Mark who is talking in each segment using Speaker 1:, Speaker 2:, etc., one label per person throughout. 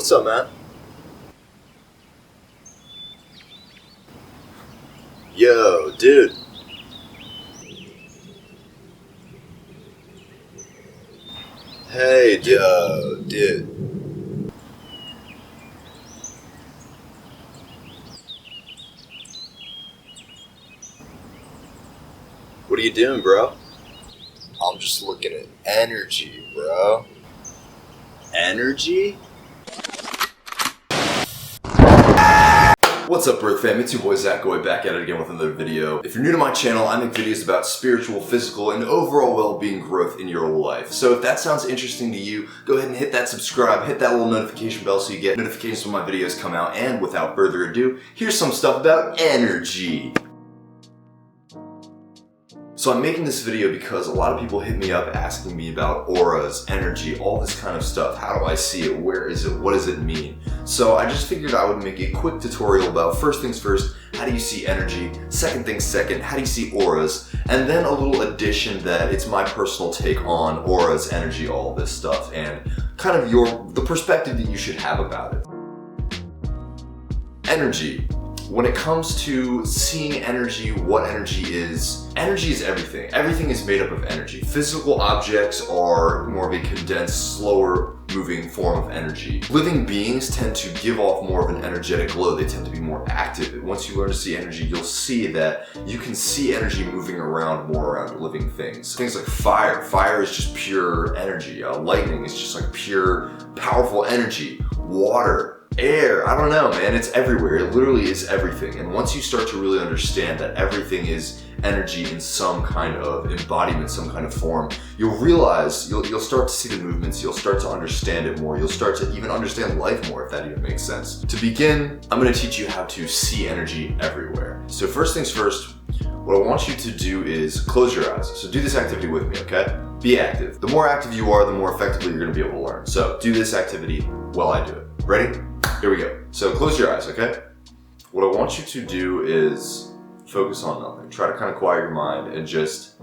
Speaker 1: What's up, man? Yo, dude. Hey, dude. What are you doing, bro?
Speaker 2: I'm just looking at energy, bro.
Speaker 1: Energy?
Speaker 3: What's up, Earth fam? It's your boy Zach Goy back at it again with another video. If you're new to my channel, I make videos about spiritual, physical, and overall well-being growth in your life. So if that sounds interesting to you, go ahead and hit that subscribe, hit that little notification bell so you get notifications when my videos come out. And without further ado, here's some stuff about energy. So I'm making this video because a lot of people hit me up asking me about auras, energy, all this kind of stuff. How do I see it? Where is it? What does it mean? So I just figured I would make a quick tutorial about first things first, how do you see energy? Second things second, how do you see auras? And then a little addition that it's my personal take on auras, energy, all this stuff, and kind of the perspective that you should have about it. Energy. When it comes to seeing energy, what energy is everything. Everything is made up of energy. Physical objects are more of a condensed, slower moving form of energy. Living beings tend to give off more of an energetic glow. They tend to be more active. Once you learn to see energy, you'll see that you can see energy moving around more around living things. Things like fire. Fire is just pure energy. Lightning is just like pure, powerful energy. Water. Air, I don't know, man, it's everywhere. It literally is everything. And once you start to really understand that everything is energy in some kind of embodiment, some kind of form, you'll realize, you'll start to see the movements, you'll start to understand it more, you'll start to even understand life more, if that even makes sense. To begin, I'm going to teach you how to see energy everywhere. So first things first, what I want you to do is close your eyes. So do this activity with me, okay? Be active. The more active you are, the more effectively you're going to be able to learn. So do this activity while I do it. Ready? Here we go. So close your eyes, okay? What I want you to do is focus on nothing. Try to kind of quiet your mind and just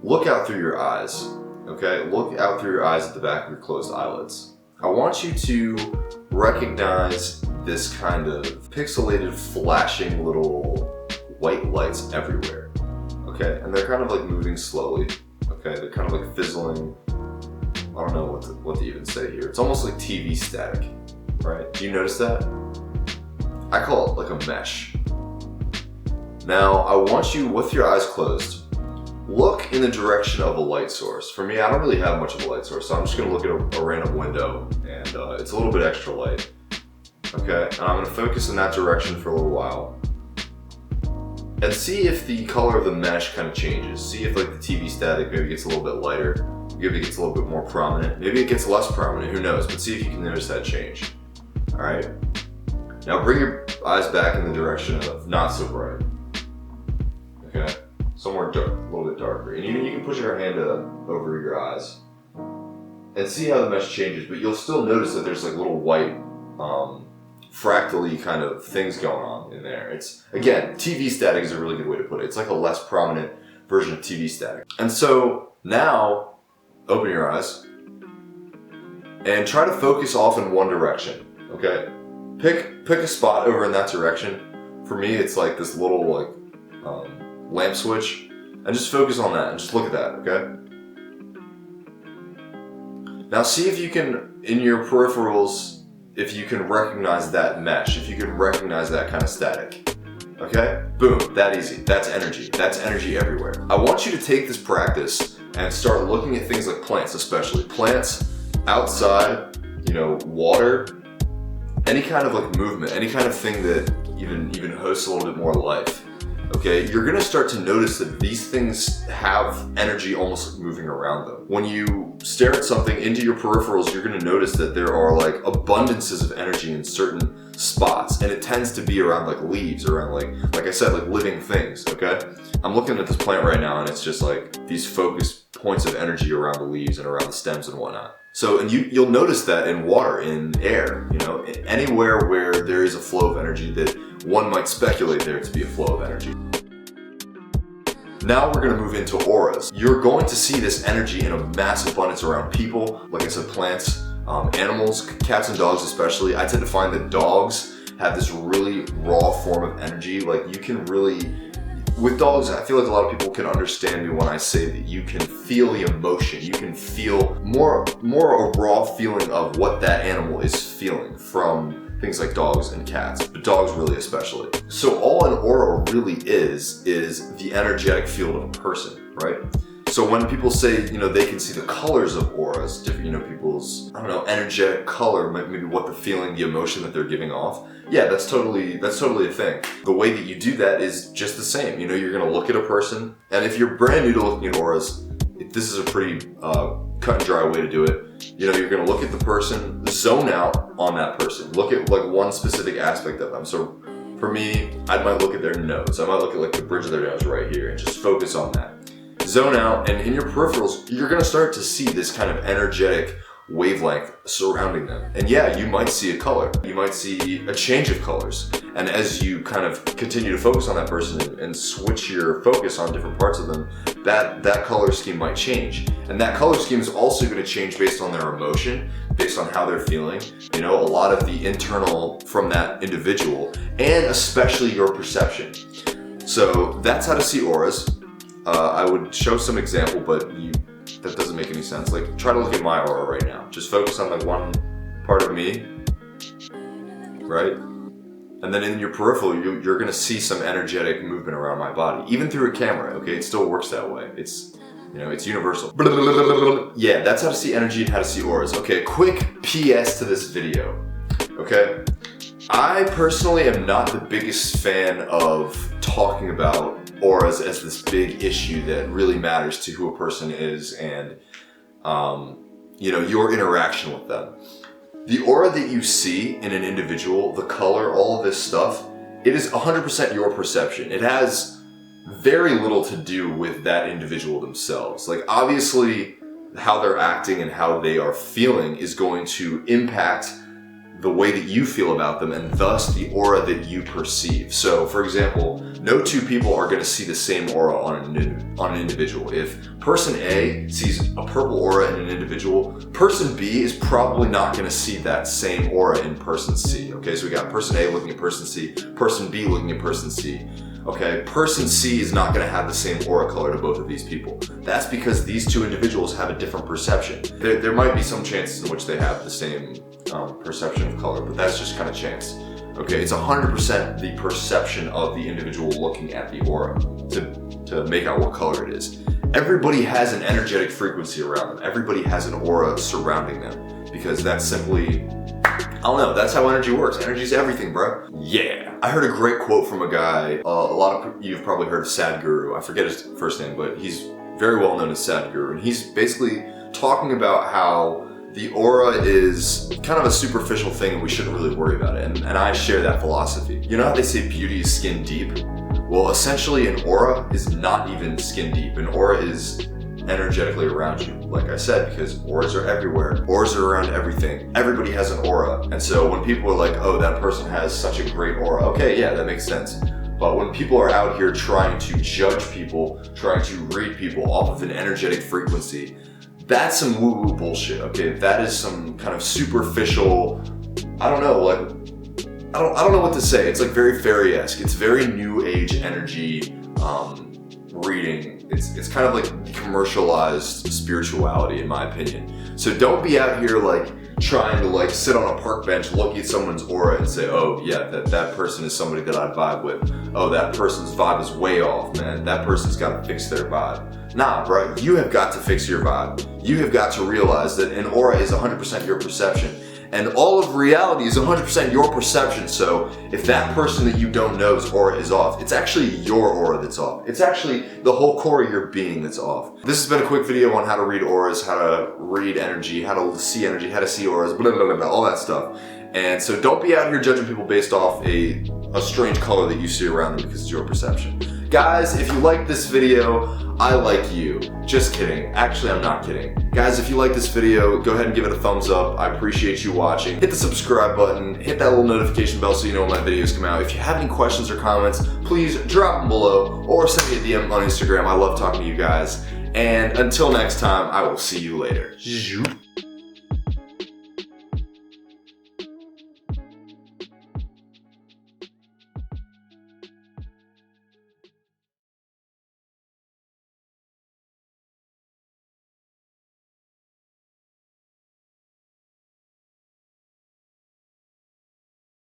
Speaker 3: look out through your eyes, okay? Look out through your eyes at the back of your closed eyelids. I want you to recognize this kind of pixelated, flashing little white lights everywhere, okay? And they're kind of like moving slowly, okay? They're kind of like fizzling. I don't know what to even say here. It's almost like TV static. Right? Do you notice that? I call it like a mesh. Now, I want you, with your eyes closed, look in the direction of a light source. For me, I don't really have much of a light source, so I'm just gonna look at a random window, and it's a little bit extra light. Okay, and I'm gonna focus in that direction for a little while. And see if the color of the mesh kind of changes. See if like the TV static maybe gets a little bit lighter, maybe it gets a little bit more prominent, maybe it gets less prominent, who knows, but see if you can notice that change. Alright, now bring your eyes back in the direction of not so bright. Okay, somewhere dark, a little bit darker. And even you can push your hand over your eyes and see how the mesh changes, but you'll still notice that there's like little white, fractally kind of things going on in there. It's, again, TV static is a really good way to put it. It's like a less prominent version of TV static. And so now, open your eyes and try to focus off in one direction. Okay, pick a spot over in that direction. For me, it's like this little like lamp switch, and just focus on that and just look at that. Okay. Now see if you can, in your peripherals, if you can recognize that mesh, if you can recognize that kind of static. Okay, boom, that easy. That's energy. That's energy everywhere. I want you to take this practice and start looking at things like plants, especially plants outside. You know, water. Any kind of like movement, any kind of thing that even hosts a little bit more life, okay? You're gonna start to notice that these things have energy almost like moving around them. When you stare at something into your peripherals, you're gonna notice that there are like abundances of energy in certain spots, and it tends to be around like leaves, around like I said, like living things, okay? I'm looking at this plant right now, and it's just like these focused points of energy around the leaves and around the stems and whatnot. So, and you'll notice that in water, in air, you know, anywhere where there is a flow of energy that one might speculate there to be a flow of energy. Now we're going to move into auras. You're going to see this energy in a mass abundance around people, like I said, plants, Animals, cats and dogs especially, I tend to find that dogs have this really raw form of energy. Like you can really, with dogs, I feel like a lot of people can understand me when I say that you can feel the emotion. You can feel more a raw feeling of what that animal is feeling from things like dogs and cats, but dogs really especially. So all an aura really is the energetic field of a person, right? So when people say, they can see the colors of auras, different, people's, energetic color, maybe what the feeling, the emotion that they're giving off. Yeah, that's totally a thing. The way that you do that is just the same. You're gonna look at a person, and if you're brand new to looking at auras, this is a pretty cut and dry way to do it. You're gonna look at the person, zone out on that person. Look at like one specific aspect of them. So for me, I might look at their nose. I might look at like the bridge of their nose right here and just focus on that. Zone out, and in your peripherals, you're gonna start to see this kind of energetic wavelength surrounding them. And yeah, you might see a color. You might see a change of colors. And as you kind of continue to focus on that person and switch your focus on different parts of them, that color scheme might change. And that color scheme is also going to change based on their emotion, based on how they're feeling. A lot of the internal from that individual, and especially your perception. So that's how to see auras. I would show some example, but that doesn't make any sense. Like, try to look at my aura right now. Just focus on like one part of me, right? And then in your peripheral, you're gonna see some energetic movement around my body, even through a camera. Okay, it still works that way. It's universal. Yeah, that's how to see energy and how to see auras. Okay, quick PS to this video. Okay, I personally am not the biggest fan of talking about auras as this big issue that really matters to who a person is and your interaction with them. The aura that you see in an individual, the color, all of this stuff, it is 100% your perception. It has very little to do with that individual themselves. Like, obviously, how they're acting and how they are feeling is going to impact the way that you feel about them, and thus the aura that you perceive. So, for example, no two people are going to see the same aura on an individual. If person A sees a purple aura in an individual, person B is probably not going to see that same aura in person C. Okay, so we got person A looking at person C, person B looking at person C. Okay, person C is not going to have the same aura color to both of these people. That's because these two individuals have a different perception. There might be some chances in which they have the same perception of color, but that's just kind of chance. Okay, it's 100% the perception of the individual looking at the aura to make out what color it is. Everybody has an energetic frequency around them. Everybody has an aura surrounding them, because that's simply, I don't know, that's how energy works. Energy's everything, bro. Yeah. I heard a great quote from a guy, a lot of you've probably heard of Sadhguru. I forget his first name, but he's very well known as Sadhguru. And he's basically talking about how the aura is kind of a superficial thing and we shouldn't really worry about it. And I share that philosophy. You know how they say beauty is skin deep? Well, essentially an aura is not even skin deep. An aura is energetically around you, like I said, because auras are everywhere. Auras are around everything. Everybody has an aura. And so when people are like, oh, that person has such a great aura, okay, yeah, that makes sense. But when people are out here trying to judge people, trying to read people off of an energetic frequency, that's some woo-woo bullshit, okay? That is some kind of superficial, I don't know know what to say. It's like very fairy-esque. It's very new age energy reading. It's kind of like commercialized spirituality, in my opinion. So don't be out here like trying to like sit on a park bench, look at someone's aura and say, oh yeah, that person is somebody that I vibe with. Oh, that person's vibe is way off, man. That person's got to fix their vibe. Nah, bro, you have got to fix your vibe. You have got to realize that an aura is 100% your perception. And all of reality is 100% your perception. So if that person that you don't know's aura is off, it's actually your aura that's off. It's actually the whole core of your being that's off. This has been a quick video on how to read auras, how to read energy, how to see auras, blah, blah, blah, blah, all that stuff. And so don't be out here judging people based off a strange color that you see around them because it's your perception. Guys, if you like this video, I like you. Just kidding. Actually, I'm not kidding. Guys, if you like this video, go ahead and give it a thumbs up. I appreciate you watching. Hit the subscribe button, hit that little notification bell so you know when my videos come out. If you have any questions or comments, please drop them below or send me a DM on Instagram. I love talking to you guys. And until next time, I will see you later.